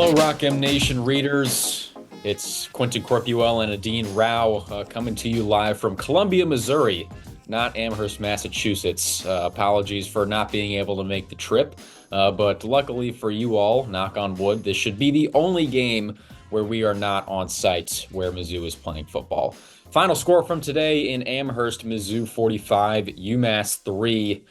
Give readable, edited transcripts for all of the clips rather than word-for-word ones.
Hello, Rock M Nation readers. It's Quentin and Adeen Rao coming to you live from Columbia, Missouri, not Amherst, Massachusetts. Apologies for not being able to make the trip, but luckily for you all, knock on wood, this should be the only game where we are not on site where Mizzou is playing football. Final score from today in Amherst: Mizzou 45, UMass 3.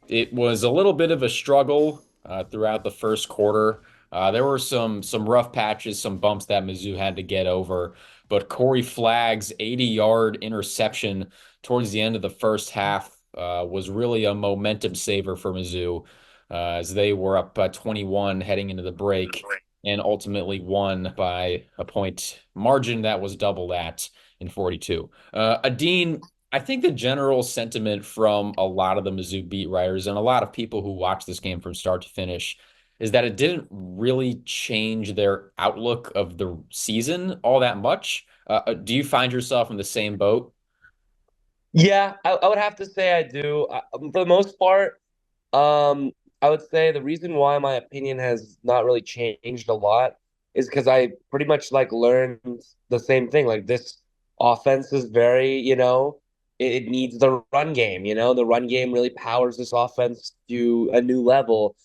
It was a little bit of a struggle throughout the first quarter. There were some rough patches, some bumps that Mizzou had to get over, but Corey Flagg's 80-yard interception towards the end of the first half was really a momentum saver for Mizzou as they were up 21 heading into the break and ultimately won by a point margin that was double that in 42. Adeen, I think the general sentiment from a lot of the Mizzou beat writers and a lot of people who watched this game from start to finish is that it didn't really change their outlook of the season all that much. Do you find yourself in the same boat? Yeah, I would have to say I do. For the most part, I would say the reason why my opinion has not really changed a lot is because I pretty much like learned the same thing. Like this offense is very, it needs the run game. The run game really powers this offense to a new level.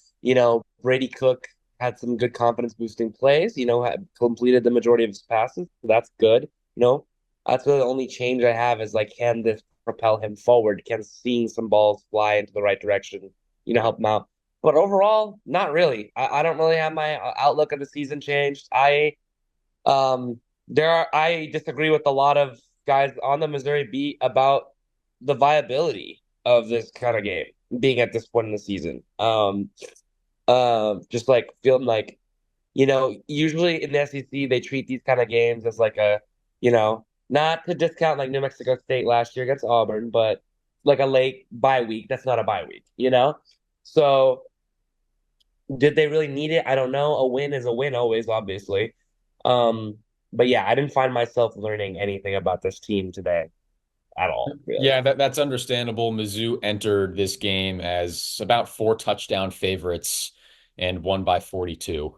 Brady Cook had some good confidence boosting plays. Had completed the majority of his passes, so that's good. You know, that's really the only change I have is like, can this propel him forward? Can seeing some balls fly into the right direction, help him out? But overall, not really. I don't really have my outlook of the season changed. I disagree with a lot of guys on the Missouri beat about the viability of this kind of game being at this point in the season. Just like feeling like, usually in the SEC they treat these kind of games as like not to discount like New Mexico State last year against Auburn, but like a late bye week. That's not a bye week. So did they really need it? I don't know. A win is a win always, obviously. Um, but yeah, I didn't find myself learning anything about this team today at all, really. Yeah, that's understandable. Mizzou entered this game as about four touchdown favorites and won by 42.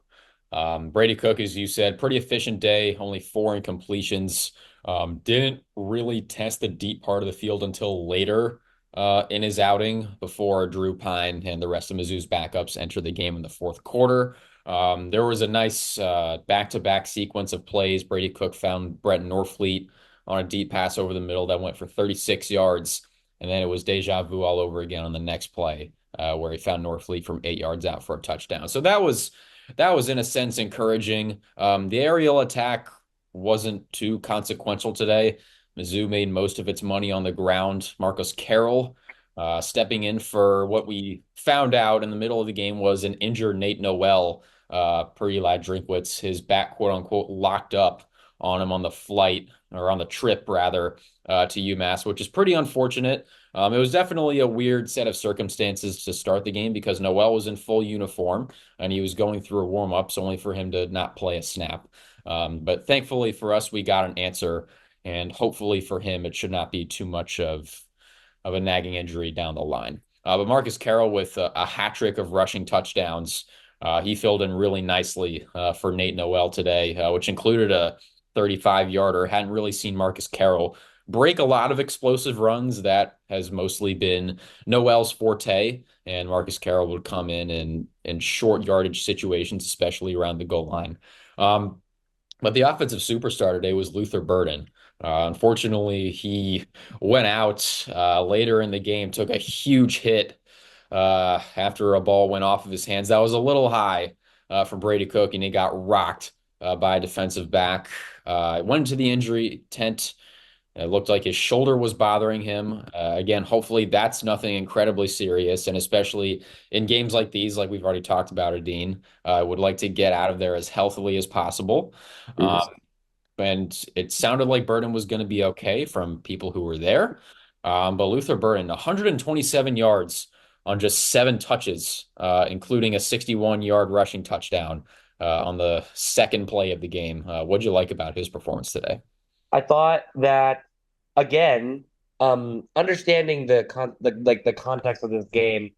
Brady Cook, as you said, pretty efficient day, only four incompletions. Didn't really test the deep part of the field until later in his outing before Drew Pine and the rest of Mizzou's backups entered the game in the fourth quarter. There was a nice back-to-back sequence of plays. Brady Cook found Brett Norfleet on a deep pass over the middle that went for 36 yards. And then it was deja vu all over again on the next play, where he found Norfleet from 8 yards out for a touchdown. So that was in a sense encouraging. The aerial attack wasn't too consequential today. Mizzou made most of its money on the ground. Marcus Carroll stepping in for what we found out in the middle of the game was an injured Nate Noel, per Eli Drinkwitz. His back, quote unquote, locked up on him on the flight or on the trip rather to UMass, which is pretty unfortunate. It was definitely a weird set of circumstances to start the game because Noel was in full uniform and he was going through warm-ups only for him to not play a snap. But thankfully for us, we got an answer, and hopefully for him, it should not be too much of a nagging injury down the line. But Marcus Carroll with a hat trick of rushing touchdowns. He filled in really nicely for Nate Noel today, which included a 35-yarder. Hadn't really seen Marcus Carroll break a lot of explosive runs. That has mostly been Noel's forte, and Marcus Carroll would come in short yardage situations, especially around the goal line. But the offensive superstar today was Luther Burton. Unfortunately, he went out later in the game, took a huge hit after a ball went off of his hands. That was a little high for Brady Cook, and he got rocked by a defensive back. Went into the injury tent. It looked like his shoulder was bothering him. Again, hopefully that's nothing incredibly serious. And especially in games like these, like we've already talked about, Adeen, I would like to get out of there as healthily as possible. Um, and it sounded like Burton was going to be okay from people who were there. But Luther Burton, 127 yards on just seven touches, including a 61-yard rushing touchdown on the second play of the game. What'd you like about his performance today? I thought that again, understanding the context of this game,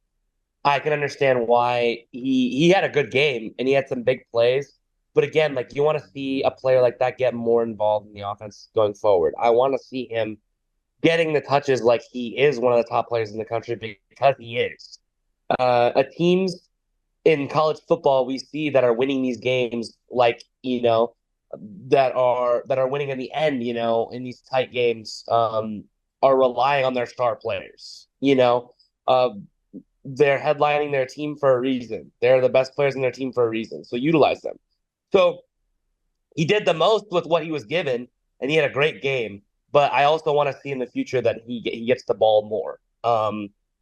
I can understand why he had a good game and he had some big plays. But again, like you want to see a player like that get more involved in the offense going forward. I want to see him getting the touches like he is one of the top players in the country because he is. A teams in college football we see that are winning these games, like that are winning in the end, in these tight games, are relying on their star players. Uh, they're headlining their team for a reason. They're the best players in their team for a reason. So utilize them. So he did the most with what he was given, and he had a great game. But I also want to see in the future that he gets the ball more,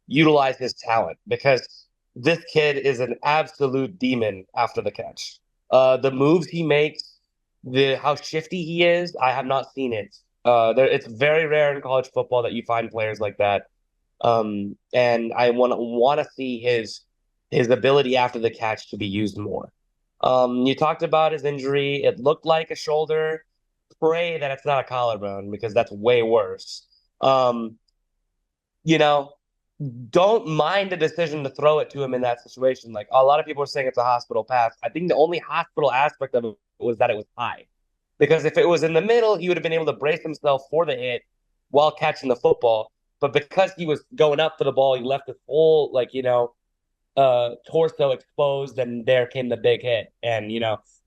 utilize his talent because this kid is an absolute demon after the catch. The moves he makes, the how shifty he is, I have not seen it. It's very rare in college football that you find players like that. And I want to see his ability after the catch to be used more. You talked about his injury. It looked like a shoulder. Pray that it's not a collarbone because that's way worse. Um, you know, don't mind the decision to throw it to him in that situation. Like a lot of people are saying it's a hospital pass. I think the only hospital aspect of it was that it was high. Because if it was in the middle, he would have been able to brace himself for the hit while catching the football. But because he was going up for the ball, he left his whole torso exposed, and there came the big hit. And he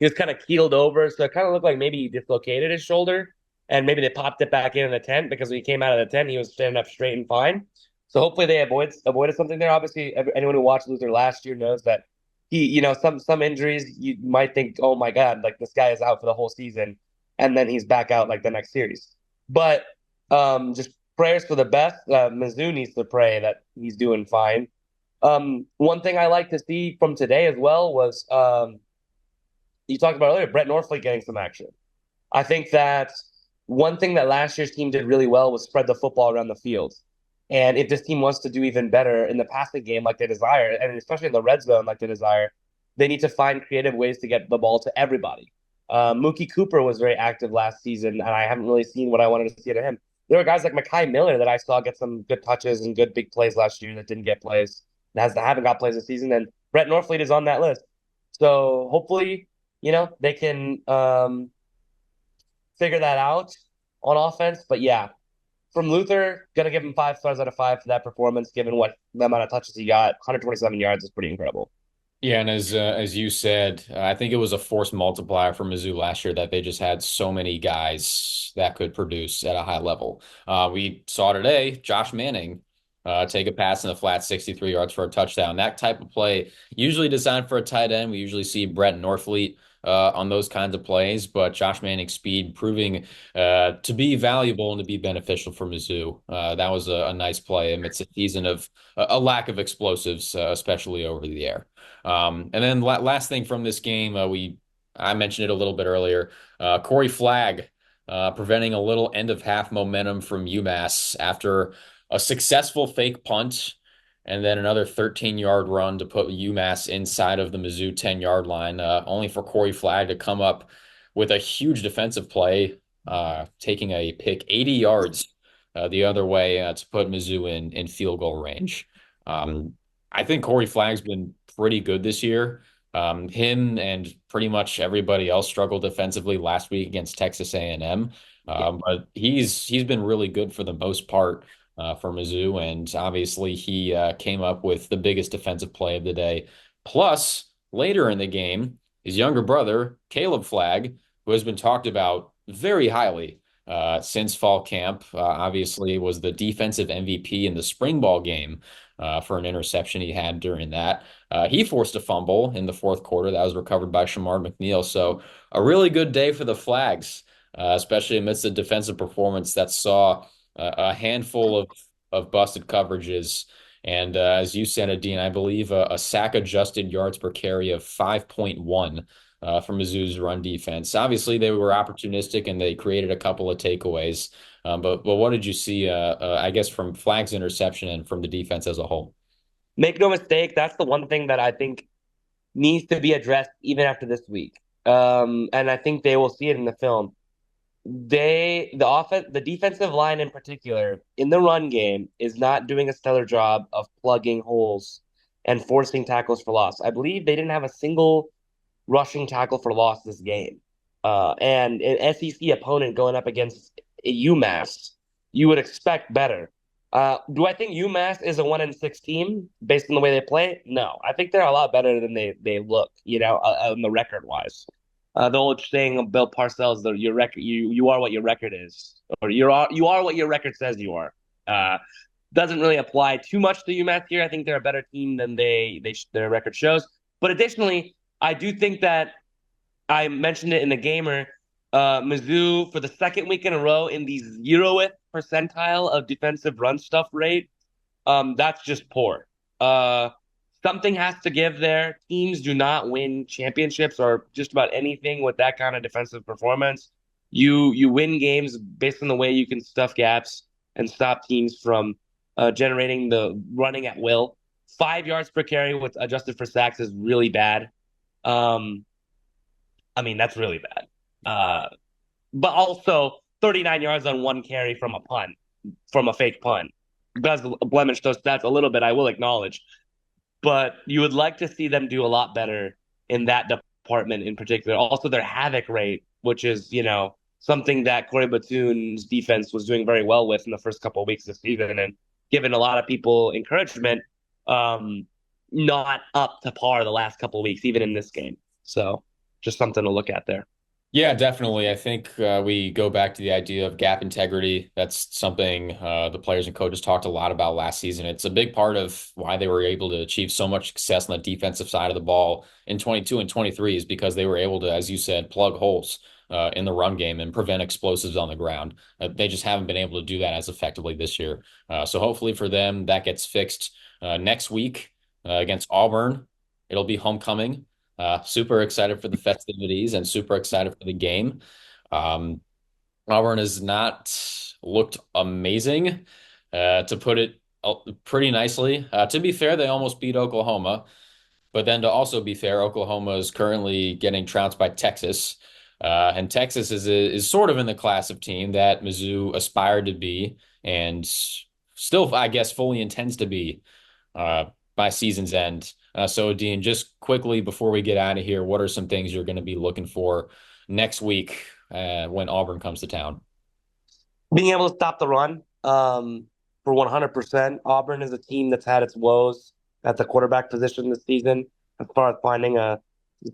was kind of keeled over, so it kind of looked like maybe he dislocated his shoulder, and maybe they popped it back in the tent because when he came out of the tent, he was standing up straight and fine. So hopefully they avoided something there. Obviously, anyone who watched Luther last year knows that some injuries you might think, oh my god, like this guy is out for the whole season, and then he's back out like the next series. But just prayers for the best. Mizzou needs to pray that he's doing fine. One thing I like to see from today as well was you talked about earlier, Brett Norfleet getting some action. I think that one thing that last year's team did really well was spread the football around the field. And if this team wants to do even better in the passing game like they desire, and especially in the red zone like they desire, they need to find creative ways to get the ball to everybody. Mookie Cooper was very active last season, and I haven't really seen what I wanted to see out of him. There were guys like Mekhi Miller that I saw get some good touches and good big plays last year that didn't get plays, that haven't got plays this season, and Brett Norfleet is on that list. So hopefully, they can figure that out on offense. But yeah, from Luther, gonna give him 5 stars out of 5 for that performance, given what the amount of touches he got. 127 yards is pretty incredible. Yeah, and as you said, I think it was a force multiplier for Mizzou last year that they just had so many guys that could produce at a high level. We saw today Josh Manning take a pass in the flat 63 yards for a touchdown. That type of play, usually designed for a tight end. We usually see Brett Norfleet on those kinds of plays, but Josh Manning's speed proving to be valuable and to be beneficial for Mizzou. That was a nice play amidst a season of a lack of explosives, especially over the air. And then last thing from this game, I mentioned it a little bit earlier. Corey Flagg preventing a little end of half momentum from UMass after a successful fake punt and then another 13-yard run to put UMass inside of the Mizzou 10-yard line, only for Corey Flagg to come up with a huge defensive play, taking a pick 80 yards the other way to put Mizzou in field goal range. I think Corey Flagg's been pretty good this year. Him and pretty much everybody else struggled defensively last week against Texas A&M. But he's been really good for the most part for Mizzou, and obviously he came up with the biggest defensive play of the day. Plus, later in the game, his younger brother, Caleb Flagg, who has been talked about very highly since fall camp, obviously was the defensive MVP in the spring ball game for an interception he had during that. He forced a fumble in the fourth quarter that was recovered by Shamar McNeil. So a really good day for the Flags, especially amidst the defensive performance that saw a handful of busted coverages. And as you said, Adeen, I believe a sack adjusted yards per carry of 5.1 for Mizzou's run defense. Obviously, they were opportunistic and they created a couple of takeaways. But what did you see, I guess, from Flagg's interception and from the defense as a whole? Make no mistake, that's the one thing that I think needs to be addressed even after this week. And I think they will see it in the film. The defensive line in particular, in the run game, is not doing a stellar job of plugging holes and forcing tackles for loss. I believe they didn't have a single rushing tackle for loss this game. And an SEC opponent going up against UMass, you would expect better. Do I think UMass is a 1-6 team based on the way they play? No, I think they're a lot better than they look. On the record wise. The old saying of Bill Parcells, your record, you are what your record is, or you are what your record says you are. Doesn't really apply too much to UMass here. I think they're a better team than their record shows. But additionally, I do think that I mentioned it in the gamer. Mizzou for the second week in a row in the 0th percentile of defensive run stuff rate. That's just poor. Something has to give there. Teams do not win championships or just about anything with that kind of defensive performance. You win games based on the way you can stuff gaps and stop teams from generating the running at will. 5 yards per carry with adjusted for sacks is really bad. That's really bad. But also 39 yards on one carry from a fake punt. Does blemish those stats a little bit, I will acknowledge. But you would like to see them do a lot better in that department in particular. Also, their havoc rate, which is, something that Corey Batoon's defense was doing very well with in the first couple of weeks this season and given a lot of people encouragement, not up to par the last couple of weeks, even in this game. So just something to look at there. Yeah, definitely. I think we go back to the idea of gap integrity. That's something the players and coaches talked a lot about last season. It's a big part of why they were able to achieve so much success on the defensive side of the ball in 22 and 23 is because they were able to, as you said, plug holes in the run game and prevent explosives on the ground. They just haven't been able to do that as effectively this year. So hopefully for them, that gets fixed next week against Auburn. It'll be homecoming. Super excited for the festivities and super excited for the game. Auburn has not looked amazing, to put it pretty nicely. To be fair, they almost beat Oklahoma. But then to also be fair, Oklahoma is currently getting trounced by Texas. And Texas is sort of in the class of team that Mizzou aspired to be and still, I guess, fully intends to be by season's end. So, Adeen, just quickly before we get out of here, what are some things you're going to be looking for next week when Auburn comes to town? Being able to stop the run for 100%. Auburn is a team that's had its woes at the quarterback position this season as far as finding a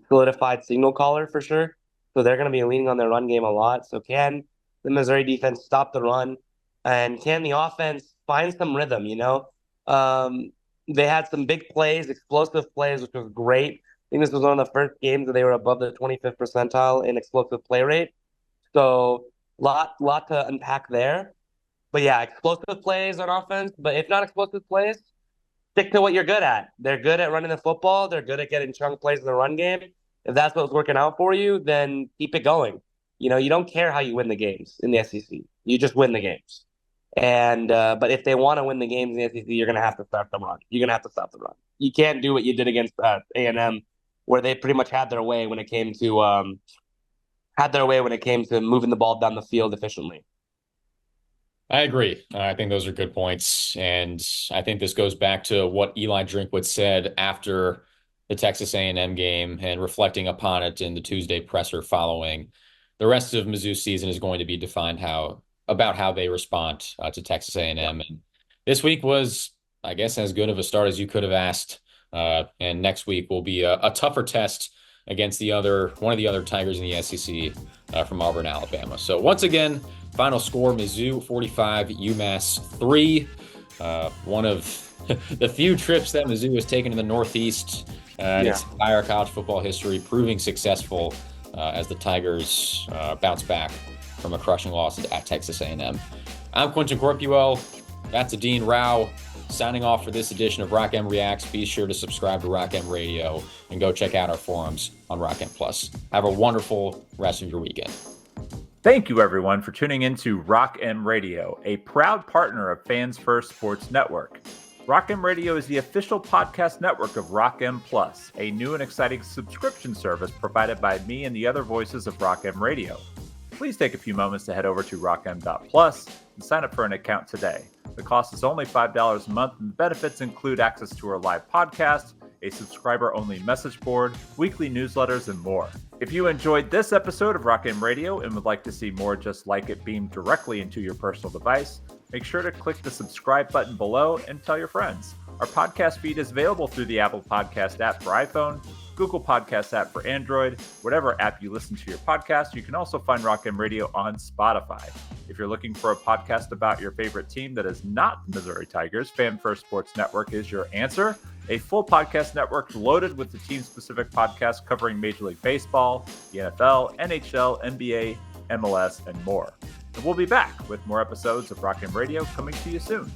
solidified signal caller for sure. So they're going to be leaning on their run game a lot. So can the Missouri defense stop the run? And can the offense find some rhythm, They had some big plays, explosive plays, which was great. I think this was one of the first games that they were above the 25th percentile in explosive play rate. So lot to unpack there. But yeah, explosive plays on offense. But if not explosive plays, stick to what you're good at. They're good at running the football. They're good at getting chunk plays in the run game. If that's what's working out for you, then keep it going. You don't care how you win the games in the SEC. You just win the games. And but if they want to win the games in the SEC, you're going to have to stop the run. You're going to have to stop the run. You can't do what you did against A&M, where they pretty much had their way when it came to moving the ball down the field efficiently. I agree. I think those are good points. And I think this goes back to what Eli Drinkwitz said after the Texas A&M game and reflecting upon it in the Tuesday presser following. The rest of Mizzou's season is going to be defined about how they respond to Texas A&M. And this week was, I guess, as good of a start as you could have asked. And next week will be a tougher test against one of the other Tigers in the SEC from Auburn, Alabama. So once again, final score, Mizzou 45, UMass 3. One of the few trips that Mizzou has taken to the Northeast in its entire college football history, proving successful as the Tigers bounce back from a crushing loss at Texas A&M. I'm Quentin Corpuel. That's Adeen Rao signing off for this edition of Rock M Reacts. Be sure to subscribe to Rock M Radio and go check out our forums on Rock M Plus. Have a wonderful rest of your weekend. Thank you, everyone, for tuning in to Rock M Radio, a proud partner of Fans First Sports Network. Rock M Radio is the official podcast network of Rock M Plus, a new and exciting subscription service provided by me and the other voices of Rock M Radio. Please take a few moments to head over to rockm.plus and sign up for an account today. The cost is only $5 a month, and the benefits include access to our live podcast, a subscriber-only message board, weekly newsletters, and more. If you enjoyed this episode of Rock M Radio and would like to see more just like it beamed directly into your personal device, make sure to click the subscribe button below and tell your friends. Our podcast feed is available through the Apple Podcast app for iPhone, Google Podcast app for Android, whatever app you listen to your podcast. You can also find Rock M Radio on Spotify. If you're looking for a podcast about your favorite team that is not the Missouri Tigers, Fan First Sports Network is your answer. A full podcast network loaded with the team-specific podcasts covering Major League Baseball, the NFL, NHL, NBA, MLS, and more. And we'll be back with more episodes of Rock M Radio coming to you soon.